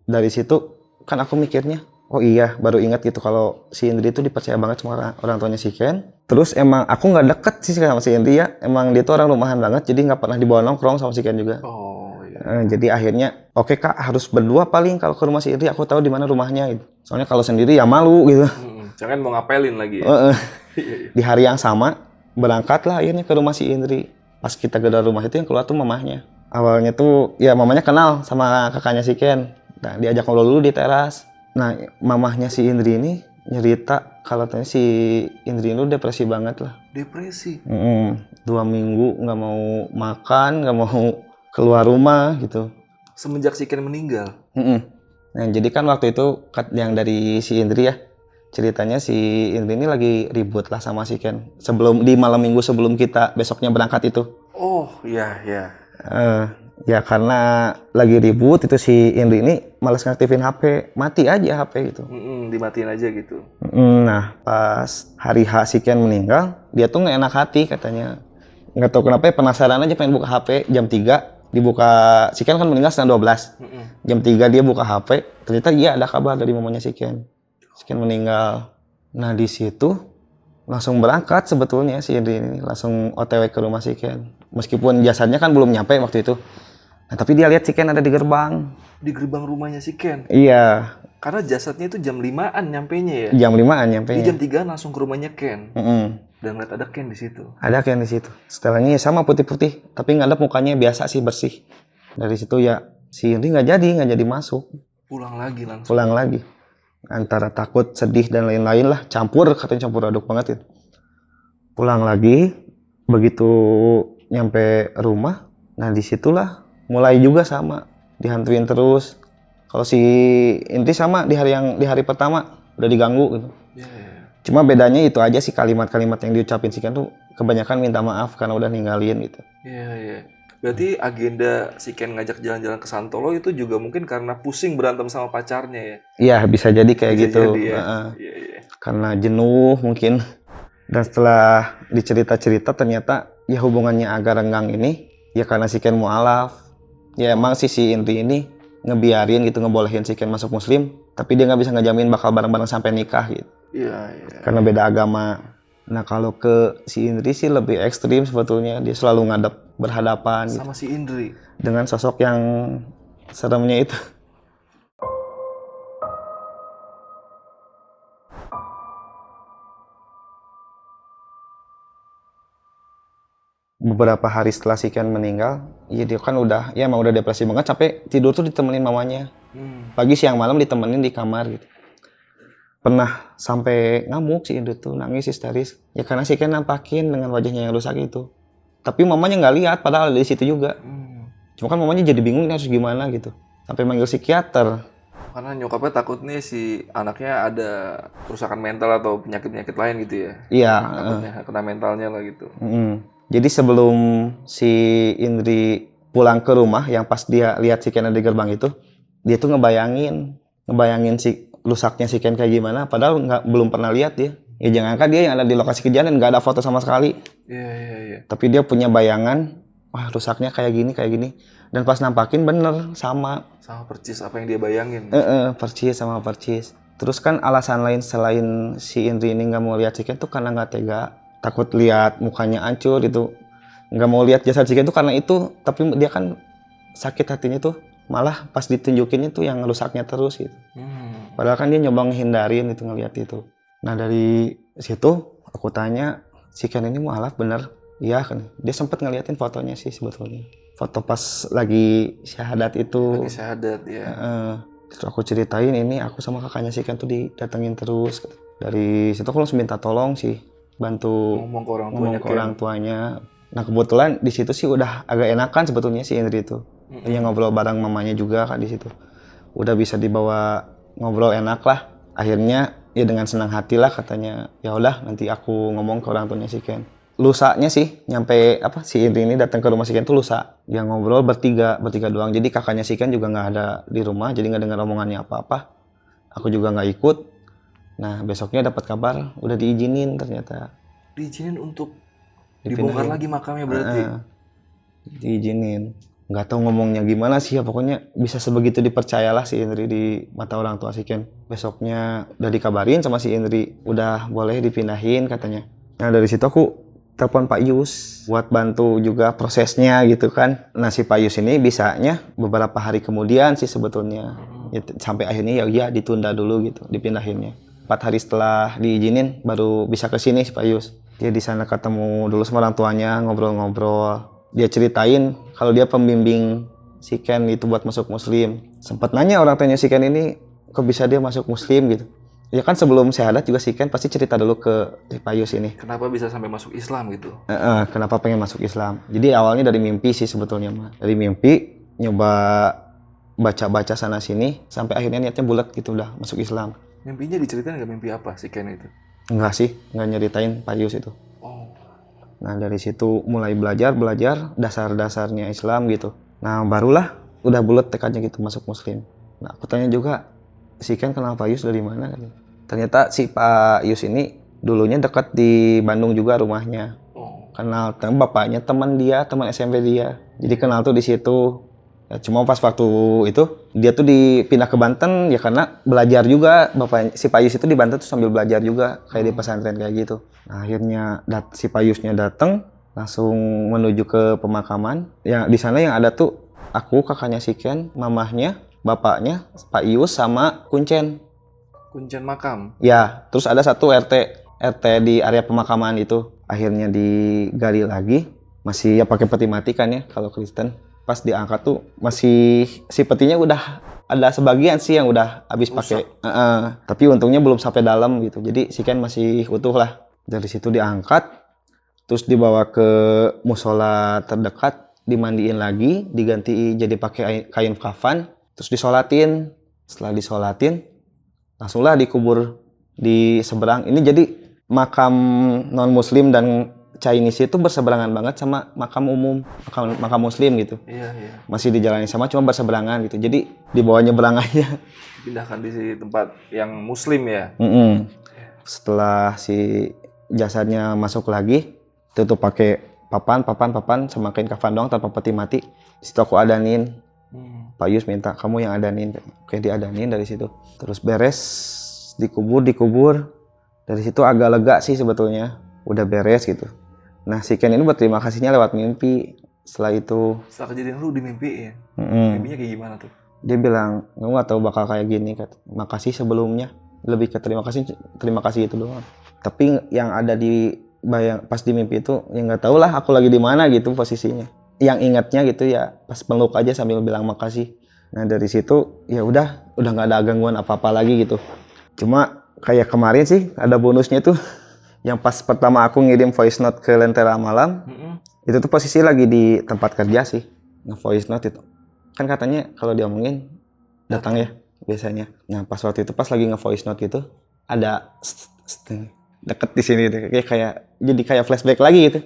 dari situ kan aku mikirnya oh iya, baru ingat gitu kalau si Indri itu dipercaya banget sama orang tuanya si Ken. Terus emang aku nggak deket sih sama si Indri ya. Emang dia tuh orang rumahan banget, jadi nggak pernah dibawa nongkrong sama si Ken juga. Oh iya. Jadi akhirnya, oke kak, harus berdua paling kalau ke rumah si Indri. Aku tahu di mana rumahnya gitu. Soalnya kalau sendiri ya malu gitu. Jangan mau ngapelin lagi ya. Iya, iya. Di hari yang sama berangkatlah akhirnya ke rumah si Indri. Pas kita gedor rumah itu yang keluar tuh mamahnya. Awalnya tuh ya mamanya kenal sama kakaknya si Ken. Nah, diajak ngobrol dulu di teras. Nah, mamahnya si Indri ini nyerita kalau ternyata si Indri ini depresi banget lah. Depresi. 2 minggu nggak mau makan, nggak mau keluar rumah gitu. Semenjak si Ken meninggal. Nah, jadi kan waktu itu yang dari si Indri ya, ceritanya si Indri ini lagi ribut lah sama si Ken. Di malam minggu sebelum kita besoknya berangkat itu. Oh iya iya. Ya karena lagi ribut itu si Indri ini malas ngaktifin HP, mati aja HP gitu. Dimatiin aja gitu. Nah pas hari H si Ken meninggal, dia tuh nggak enak hati katanya. Nggak tahu kenapa ya, penasaran aja pengen buka HP jam 3, dibuka, si Ken kan meninggal setengah 12. Jam 3 dia buka HP, ternyata iya ada kabar dari mamanya si Ken. Si Ken meninggal. Nah di situ langsung berangkat sebetulnya si Indri ini, langsung OTW ke rumah si Ken. Meskipun jasadnya kan belum nyampe waktu itu. Nah, tapi dia lihat si Ken ada di gerbang. Di gerbang rumahnya si Ken? Iya. Karena jasadnya itu jam 5-an nyampenya ya? Jam 5-an nyampenya. Jadi jam 3 langsung ke rumahnya Ken? Dan ngeliat ada Ken di situ? Ada Ken di situ. Setelahnya ya sama putih-putih. Tapi ngadep mukanya biasa sih, bersih. Dari situ ya si Indri nggak jadi masuk. Pulang lagi langsung? Pulang lagi. Antara takut, sedih, dan lain-lain lah. Katanya campur aduk banget itu. Pulang lagi. Begitu nyampe rumah. Nah disitulah mulai juga sama, dihantuin terus. Kalau si Indri sama di hari pertama udah diganggu gitu. Cuma bedanya itu aja sih, kalimat-kalimat yang diucapin si Ken tuh kebanyakan minta maaf karena udah ninggalin gitu. Iya. Berarti agenda si Ken ngajak jalan-jalan ke Santolo itu juga mungkin karena pusing berantem sama pacarnya ya? Iya bisa jadi kayak Bisa gitu. jadi, ya? Iya. Karena jenuh mungkin. Dan setelah dicerita-cerita ternyata ya hubungannya agak renggang ini ya karena si Ken mualaf. Ya emang si Indri ini ngebiarin gitu, ngebolehin si Ken masuk muslim, tapi dia nggak bisa ngejamin bakal bareng-bareng sampai nikah gitu. Iya. Karena beda agama. Nah kalau ke si Indri sih lebih ekstrim sebetulnya, dia selalu berhadapan sama si Indri dengan sosok yang seremnya itu. Beberapa hari setelah si Ken meninggal, ya dia kan emang udah depresi banget, sampai tidur tuh ditemenin mamanya. Pagi siang malam ditemenin di kamar gitu. Pernah sampai ngamuk si Indri tuh, nangis histeris. Ya karena si Ken nampakin dengan wajahnya yang rusak itu. Tapi mamanya nggak lihat, padahal ada di situ juga. Cuma kan mamanya jadi bingung ini harus gimana gitu. Sampai manggil psikiater. Karena nyokapnya takut nih si anaknya ada kerusakan mental atau penyakit-penyakit lain gitu ya? Iya. Takutnya kena mentalnya lah gitu. Jadi sebelum si Indri pulang ke rumah, yang pas dia lihat si Ken di gerbang itu, dia tuh ngebayangin si rusaknya si Ken kayak gimana, padahal belum pernah lihat dia. Ya jangankan dia yang ada di lokasi kejadian, nggak ada foto sama sekali. Iya. Tapi dia punya bayangan, wah rusaknya kayak gini. Dan pas nampakin bener, sama percis apa yang dia bayangin. Percis. Terus kan alasan lain selain si Indri ini nggak mau lihat si Ken tuh karena nggak tega. Takut lihat mukanya hancur itu, nggak mau lihat jasad si Ken itu karena itu. Tapi dia kan sakit hatinya tuh malah pas ditunjukinnya tuh yang rusaknya terus gitu. Padahal kan dia nyoba ngehindarin itu, ngelihat itu. Nah dari situ aku tanya, si Ken ini mualaf bener? Iya kan, dia sempet ngeliatin fotonya sih sebetulnya. Foto pas lagi syahadat itu. Lagi syahadat ya. Terus aku ceritain ini aku sama kakaknya si Ken tuh didatengin terus. Dari situ aku langsung minta tolong sih, bantu ngomong ke orang tuanya. Nah kebetulan di situ sih udah agak enakan sebetulnya si Indri itu. Dia ngobrol bareng mamanya juga kan di situ. Udah bisa dibawa ngobrol enak lah. Akhirnya ya dengan senang hati lah katanya, ya udah nanti aku ngomong ke orang tuanya si Ken. Lusanya sih nyampe si Indri ini datang ke rumah si Ken tuh lusa. Dia ngobrol bertiga doang. Jadi kakaknya si Ken juga nggak ada di rumah, jadi nggak dengar omongannya apa-apa. Aku juga nggak ikut. Nah besoknya dapat kabar udah diizinin ternyata. Diizinin untuk dibongkar lagi makamnya berarti? Diizinin. nggak tahu ngomongnya gimana sih ya, pokoknya bisa sebegitu dipercayalah si Indri di mata orang tua si Ken. Besoknya udah dikabarin sama si Indri udah boleh dipindahin katanya. Nah dari situ aku telepon Pak Yus buat bantu juga prosesnya gitu kan. Nah si Pak Yus ini bisanya beberapa hari kemudian sih sebetulnya. Ya, sampai akhirnya ya ditunda dulu gitu dipindahinnya. 4 hari setelah diizinin baru bisa ke sini si Pak Yus. Dia di sana ketemu dulu sama orang tuanya, ngobrol-ngobrol. Dia ceritain kalau dia pembimbing si Ken itu buat masuk muslim. Sempat nanya orang tuanya si Ken ini kok bisa dia masuk muslim gitu. Ya kan sebelum syahadat juga si Ken pasti cerita dulu ke si Pak Yus ini. Kenapa bisa sampai masuk Islam gitu? Kenapa pengen masuk Islam. Jadi awalnya dari mimpi sih sebetulnya mah. Dari mimpi nyoba baca-baca sana sini sampai akhirnya niatnya bulat gitu udah masuk Islam. Mimpinya diceritain nggak mimpi apa si Ken itu? Enggak sih, enggak nyeritain Pak Yus itu. Oh. Nah dari situ mulai belajar dasar-dasarnya Islam gitu. Nah barulah udah bulat tekadnya gitu masuk muslim. Nah aku tanya juga, si Ken kenal Pak Yus dari mana? Ternyata si Pak Yus ini dulunya dekat di Bandung juga rumahnya. Oh. Kenal bapaknya teman dia, teman SMP dia. Jadi kenal tuh di situ. Ya, cuma pas waktu itu dia tuh dipindah ke Banten ya karena belajar juga bapak si Pak Yus itu di Banten tuh sambil belajar juga kayak di pesantren kayak gitu. Nah, akhirnya si Pak Yusnya datang langsung menuju ke pemakaman. Ya di sana yang ada tuh aku, kakaknya si Ken, mamahnya, bapaknya, Pak Yus sama Kuncen. Kuncen makam. Ya, terus ada satu RT di area pemakaman itu. Akhirnya digali lagi, masih ya pakai peti mati kan ya kalau Kristen. Pas diangkat tuh masih si petinya udah ada sebagian sih yang udah habis pakai. Tapi untungnya belum sampai dalam gitu. Jadi si Ken masih utuh lah. Dari situ diangkat, terus dibawa ke musola terdekat, dimandiin lagi, diganti jadi pakai kain kafan, terus disolatin. Setelah disolatin, langsunglah dikubur di seberang. Ini jadi makam non Muslim dan Chinese itu berseberangan banget sama makam umum, makam Muslim gitu. Iya, iya. Masih dijalani sama, cuma berseberangan gitu. Jadi di bawah nyebrang aja. Pindahkan di tempat yang Muslim ya. Setelah si jasadnya masuk lagi, tutup pakai papan sama kain kafan doang tanpa peti mati. Di situ aku adanin. Pak Yus minta kamu yang adanin, kayak diadanin dari situ. Terus beres, dikubur. Dari situ agak lega sih sebetulnya, udah beres gitu. Nah si Ken ini berterima kasihnya lewat mimpi. Setelah itu, setelah kejadian lu dimimpiin, mimpinya kayak gimana tuh? Dia bilang, kamu nggak tahu bakal kayak gini, makasih sebelumnya. Lebih ke terima kasih itu doang. Tapi yang ada di pas di mimpi itu, ya nggak tahu lah aku lagi di mana gitu posisinya. Yang ingatnya gitu ya pas peluk aja sambil bilang makasih. Nah dari situ ya udah nggak ada gangguan apa-apa lagi gitu. Cuma kayak kemarin sih ada bonusnya tuh. Yang pas pertama aku ngirim voice note ke Lentera Malam, itu tuh posisi lagi di tempat kerja sih, nge-voice note itu. Kan katanya kalau diomongin datang ya biasanya. Nah pas waktu itu pas lagi nge-voice note itu ada deket di sini gitu. Jadi kayak flashback lagi gitu.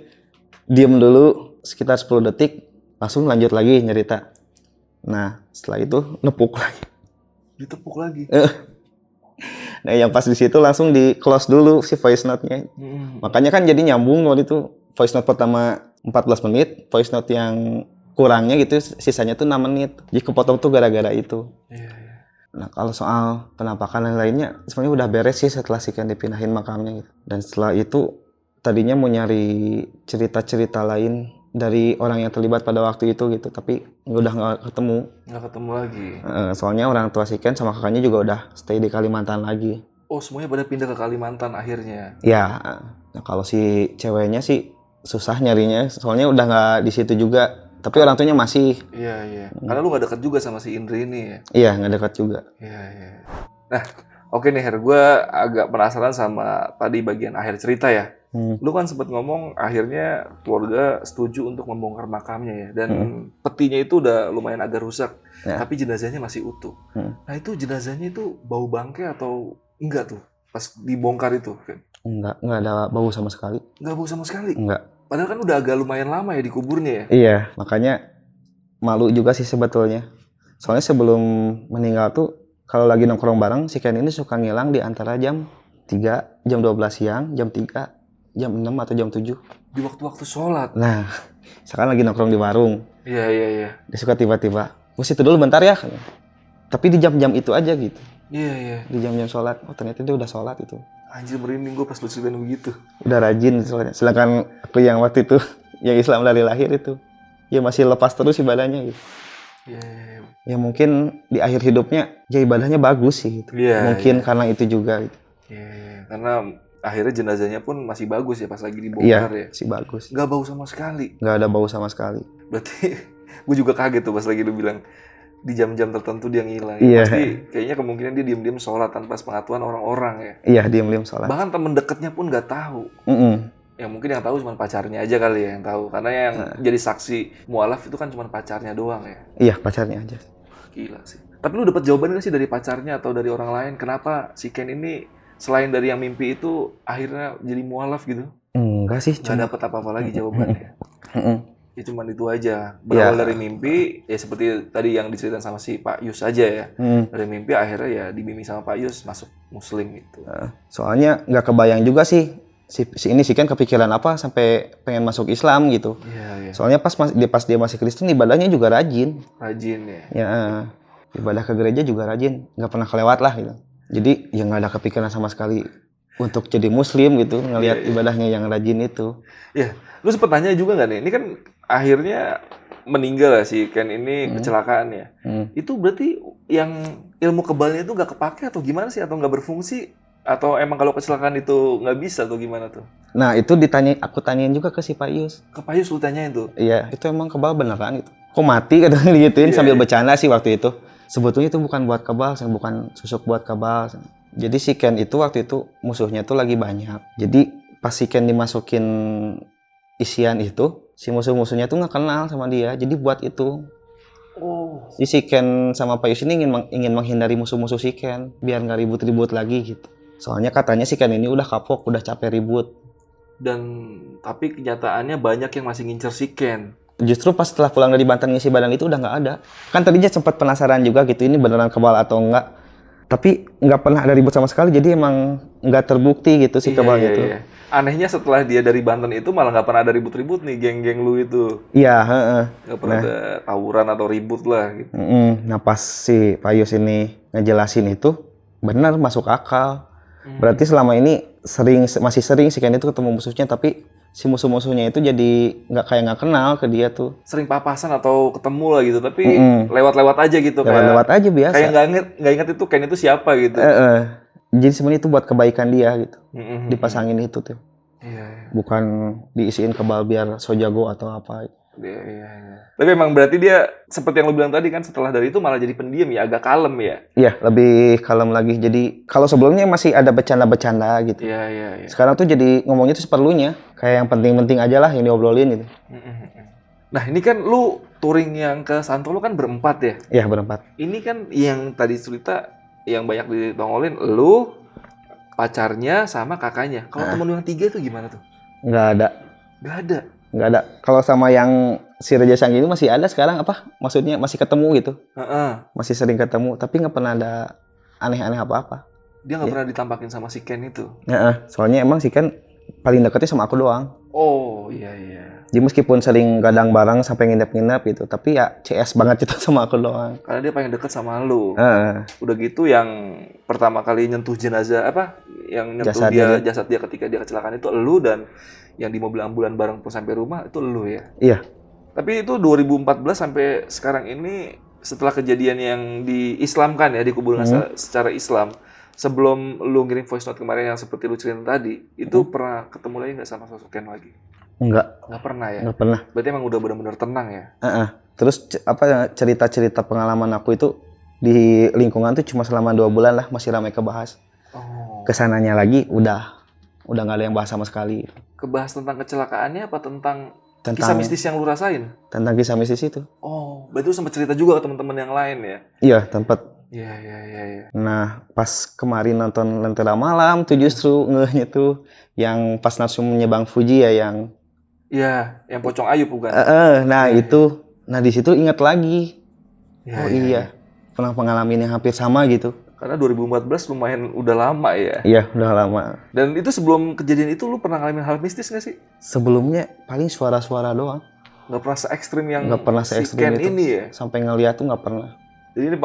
Diem dulu sekitar 10 detik, langsung lanjut lagi nyerita. Nah setelah itu nepuk lagi. Ditepuk lagi? Nah yang pas di situ langsung di close dulu si voice note-nya. Makanya kan jadi nyambung waktu itu. Voice note pertama 14 menit, voice note yang kurangnya gitu sisanya tuh 6 menit. Jadi kepotong tuh gara-gara itu. Nah kalau soal penampakan dan lainnya sebenarnya udah beres sih setelah si Ken dipindahin makamnya gitu. Dan setelah itu tadinya mau nyari cerita-cerita lain dari orang yang terlibat pada waktu itu gitu, tapi udah nggak ketemu lagi. Soalnya orang tua si Ken sama kakaknya juga udah stay di Kalimantan lagi. Oh semuanya pada pindah ke Kalimantan akhirnya? Ya, nah kalau si ceweknya sih susah nyarinya, soalnya udah nggak di situ juga. Tapi orang tuanya masih. Iya. Karena lu nggak dekat juga sama si Indri ini ya? Iya, nggak dekat juga. Iya. Nah, oke nih Her, gue agak penasaran sama tadi bagian akhir cerita ya. Lu kan sempat ngomong akhirnya keluarga setuju untuk membongkar makamnya ya, dan petinya itu udah lumayan agak rusak, tapi jenazahnya masih utuh. Nah itu jenazahnya itu bau bangke atau enggak tuh pas dibongkar itu? Enggak ada bau sama sekali. Enggak bau sama sekali? Enggak. Padahal kan udah agak lumayan lama ya dikuburnya ya? Iya, makanya malu juga sih sebetulnya. Soalnya sebelum meninggal tuh kalau lagi nongkrong bareng si Ken ini suka ngilang di antara jam 3, jam 12 siang, jam 3. jam 6 atau jam 7. Di waktu-waktu sholat. Nah, sekarang lagi nongkrong di warung. Iya. Dia suka tiba-tiba, "Gue situ dulu bentar ya." Tapi di jam-jam itu aja gitu. Iya. Di jam-jam sholat. Oh ternyata dia udah sholat itu. Anjir merinding gue pas lu ceritain begitu. Udah rajin sholatnya. Sedangkan aku yang waktu itu, yang Islam dari lahir itu, ya masih lepas terus ibadahnya gitu. Iya. Ya mungkin di akhir hidupnya, ya ibadahnya bagus sih gitu. Iya. Mungkin karena itu juga gitu. Iya. Karena akhirnya jenazahnya pun masih bagus ya pas lagi Iya, dibongkar ya. sih bagus. Nggak bau sama sekali. Nggak ada bau sama sekali. Berarti gue juga kaget tuh pas lagi lu bilang di jam-jam tertentu dia ngilang. Iya. Pasti kayaknya kemungkinan dia diam-diam sholat tanpa sepengetahuan orang-orang ya. Iya, diam-diam sholat. Bahkan temen deketnya pun nggak tahu. Yang mungkin yang tahu cuma pacarnya aja kali ya yang tahu. Karena yang jadi saksi mualaf itu kan cuma pacarnya doang ya. Iya, pacarnya aja. Gila sih. Tapi lu dapat jawaban nggak sih dari pacarnya atau dari orang lain? Kenapa si Ken ini selain dari yang mimpi itu akhirnya jadi mualaf gitu? Enggak sih, Nggak dapat apa-apa lagi jawabannya. Ya cuman itu aja. Berawal dari mimpi, ya seperti tadi yang diceritain sama si Pak Yus aja ya. Dari mimpi akhirnya ya dibimbing sama Pak Yus masuk muslim gitu. Soalnya nggak kebayang juga sih si Ken kepikiran apa sampai pengen masuk Islam gitu. Iya. Soalnya pas dia masih Kristen ibadahnya juga rajin. Rajin ya. Ya, ibadah ke gereja juga rajin, nggak pernah kelewat lah gitu. Jadi ya nggak ada kepikiran sama sekali untuk jadi muslim gitu, ngelihat ibadahnya yang rajin itu. Iya, lu sempet tanya juga nggak nih? Ini kan akhirnya meninggal lah si Ken ini kecelakaan ya. Itu berarti yang ilmu kebalnya itu nggak kepake atau gimana sih? Atau nggak berfungsi? Atau emang kalau kecelakaan itu nggak bisa atau gimana tuh? Nah itu aku tanyain juga ke si Pak Yus. Ke Pak Yus lu tanyain tuh? Iya, itu emang kebal beneran gitu. Kok mati katanya digituin sambil bercanda sih waktu itu. Sebetulnya itu bukan buat kebal, bukan susuk buat kebal. Jadi si Ken itu waktu itu musuhnya tuh lagi banyak. Jadi pas si Ken dimasukin isian itu, si musuh-musuhnya tuh nggak kenal sama dia. Jadi buat itu. Oh. Si Ken sama Pak Yus ini ingin menghindari musuh-musuh si Ken biar nggak ribut-ribut lagi gitu. Soalnya katanya si Ken ini udah kapok, udah capek ribut. Tapi kenyataannya banyak yang masih ngincer si Ken. Justru pas setelah pulang dari Banten ngisi badan itu udah nggak ada. Kan tadinya sempat penasaran juga gitu, ini beneran kebal atau enggak. Tapi nggak pernah ada ribut sama sekali, jadi emang nggak terbukti gitu si kebalnya itu. Iya. Anehnya setelah dia dari Banten itu malah nggak pernah ada ribut-ribut nih geng-geng lu itu. Iya, Nggak pernah ada tawuran atau ribut lah gitu. Nah pas si Pak Yus ini ngejelasin itu, benar masuk akal. Berarti selama ini masih sering si Ken itu ketemu musuhnya, tapi si musuh-musuhnya itu jadi nggak kenal ke dia tuh. Sering papasan atau ketemu lah gitu, tapi lewat-lewat aja gitu. Lewat-lewat aja biasa. Kayak nggak inget itu Ken itu siapa gitu. Jadi sebenarnya itu buat kebaikan dia gitu. Dipasangin itu tuh. Iya. Bukan diisiin kebal biar so jago atau apa. Iya. Tapi emang berarti dia seperti yang lu bilang tadi kan setelah dari itu malah jadi pendiam ya, agak kalem ya. Iya, lebih kalem lagi. Jadi kalau sebelumnya masih ada bercanda-bercanda gitu. Iya. Sekarang tuh jadi ngomongnya tuh seperlunya. Kayak yang penting-penting aja lah yang diobrolin gitu. Nah ini kan lu touring yang ke Santolo kan berempat ya? Iya, berempat. Ini kan yang tadi cerita yang banyak ditongolin, lu, pacarnya, sama kakaknya. Kalau temen lu yang 3 itu gimana tuh? Nggak ada. Nggak ada. Kalau sama yang si Raja Sang ini masih ada sekarang apa? Maksudnya masih ketemu gitu. Masih sering ketemu, tapi nggak pernah ada aneh-aneh apa-apa. Dia nggak pernah ditampakin sama si Ken itu? Soalnya emang si Ken paling deketnya sama aku doang. Oh, iya. Jadi meskipun sering gadang bareng sampai nginep-nginep gitu, tapi ya CS banget itu sama aku doang. Karena dia paling deket sama lu. Udah gitu yang pertama kali nyentuh jenazah yang nyentuh jasad dia ketika dia kecelakaan itu lu, dan yang di mobil ambulan bareng pun sampai rumah itu lu ya? Iya. Tapi itu 2014 sampai sekarang ini setelah kejadian yang diislamkan ya, dikuburkan secara Islam. Sebelum lu ngirim voice note kemarin yang seperti lu cerita tadi, itu pernah ketemu lagi nggak sama sosok Ken lagi? Enggak. Nggak pernah ya? Nggak pernah. Berarti emang udah benar-benar tenang ya? Terus cerita-cerita pengalaman aku itu di lingkungan tuh cuma selama 2 bulan lah, masih ramai kebahas. Kesananya lagi udah nggak ada yang bahas sama sekali. Kebahas tentang kecelakaannya apa tentang kisah mistis yang lu rasain? Tentang kisah mistis itu. Oh, berarti lu sempat cerita juga ke teman-teman yang lain ya? Iya, tempat. Iya. Nah, pas kemarin nonton Lentera Malam tuh justru ngehnya tuh yang pas Narsum menyebang Fuji ya yang... Iya, yang Pocong Ayub bukan? Itu. Nah, di situ ingat lagi. Iya. Pernah pengalaman yang hampir sama gitu. Karena 2014 lumayan udah lama ya. Iya, udah lama. Dan itu sebelum kejadian itu lu pernah ngalamin hal mistis nggak sih? Sebelumnya paling suara-suara doang. Nggak pernah se-ekstrim yang Nggak pernah si se-ekstrim Ken itu. ini ya? Sampai ngeliat tuh nggak pernah. Jadi ini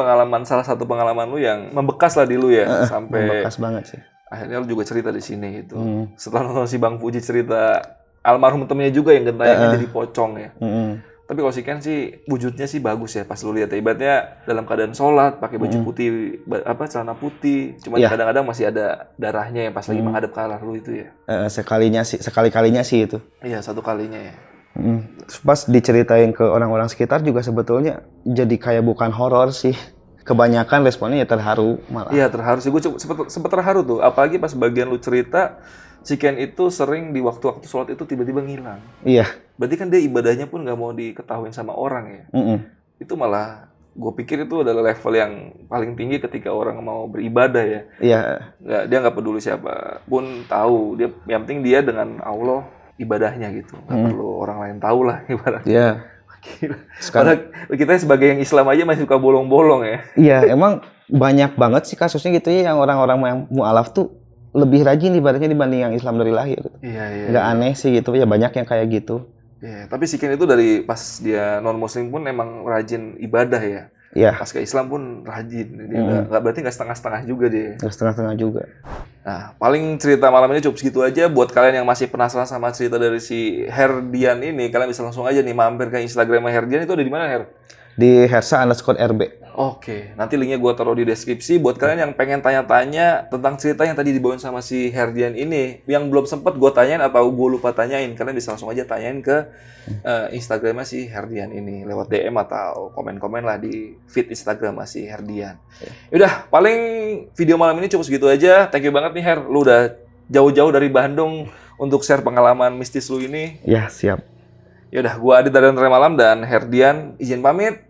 salah satu pengalaman lu yang membekas lah di lu ya, sampai Membekas banget sih. akhirnya lu juga cerita di sini gitu. Hmm. Setelah nonton si Bang Fuji cerita almarhum temennya juga yang gentayangannya jadi pocong ya. Tapi kalau si Ken sih wujudnya sih bagus ya pas lu lihat ya. Ibaratnya dalam keadaan sholat, pakai baju putih, celana putih. Cuma Iya. kadang-kadang masih ada darahnya yang pas lagi menghadap ke arah lu itu ya. Sekali-kalinya sih itu. Iya, satu kalinya ya. Terus pas diceritain ke orang-orang sekitar juga sebetulnya jadi kayak bukan horor sih. Kebanyakan responnya ya terharu malah. Iya, terharu sih. Gue sempet terharu tuh. Apalagi pas bagian lu cerita, si Ken itu sering di waktu-waktu sholat itu tiba-tiba ngilang. Iya. Berarti kan dia ibadahnya pun nggak mau diketahuin sama orang ya. Itu malah gue pikir itu adalah level yang paling tinggi ketika orang mau beribadah ya. Iya. Dia nggak peduli siapa pun tahu. Yang penting dia dengan Allah ibadahnya gitu. Nggak perlu orang lain tahu lah ibaratnya. Iya. Gila. Sekarang Padahal kita sebagai yang Islam aja masih suka bolong-bolong ya. iya, emang banyak banget sih kasusnya gitu ya yang orang-orang yang mualaf tuh lebih rajin ibaratnya dibanding yang Islam dari lahir. Iya. Nggak aneh sih gitu ya, banyak yang kayak gitu. Iya, tapi si Ken itu dari pas dia non-muslim pun emang rajin ibadah ya. Iya, Pas ke Islam pun rajin. Dia berarti nggak setengah-setengah juga dia. nggak setengah-setengah juga. Nah, paling cerita malam ini cukup segitu aja. Buat kalian yang masih penasaran sama cerita dari si Herdian ini, kalian bisa langsung aja nih mampir ke Instagram Herdian. Itu ada di mana, Her? Di Hersa_RB. Oke, nanti linknya gue taruh di deskripsi. Buat kalian yang pengen tanya-tanya tentang cerita yang tadi dibawain sama si Herdian ini, yang belum sempet gue tanyain atau gue lupa tanyain, kalian bisa langsung aja tanyain ke Instagramnya si Herdian ini lewat DM atau komen-komen lah di feed Instagram si Herdian. Yaudah, paling video malam ini cukup segitu aja. Thank you banget nih Her, lu udah jauh-jauh dari Bandung untuk share pengalaman mistis lu ini. Ya, siap. Yaudah, gue Adit dari Antara Malam dan Herdian izin pamit.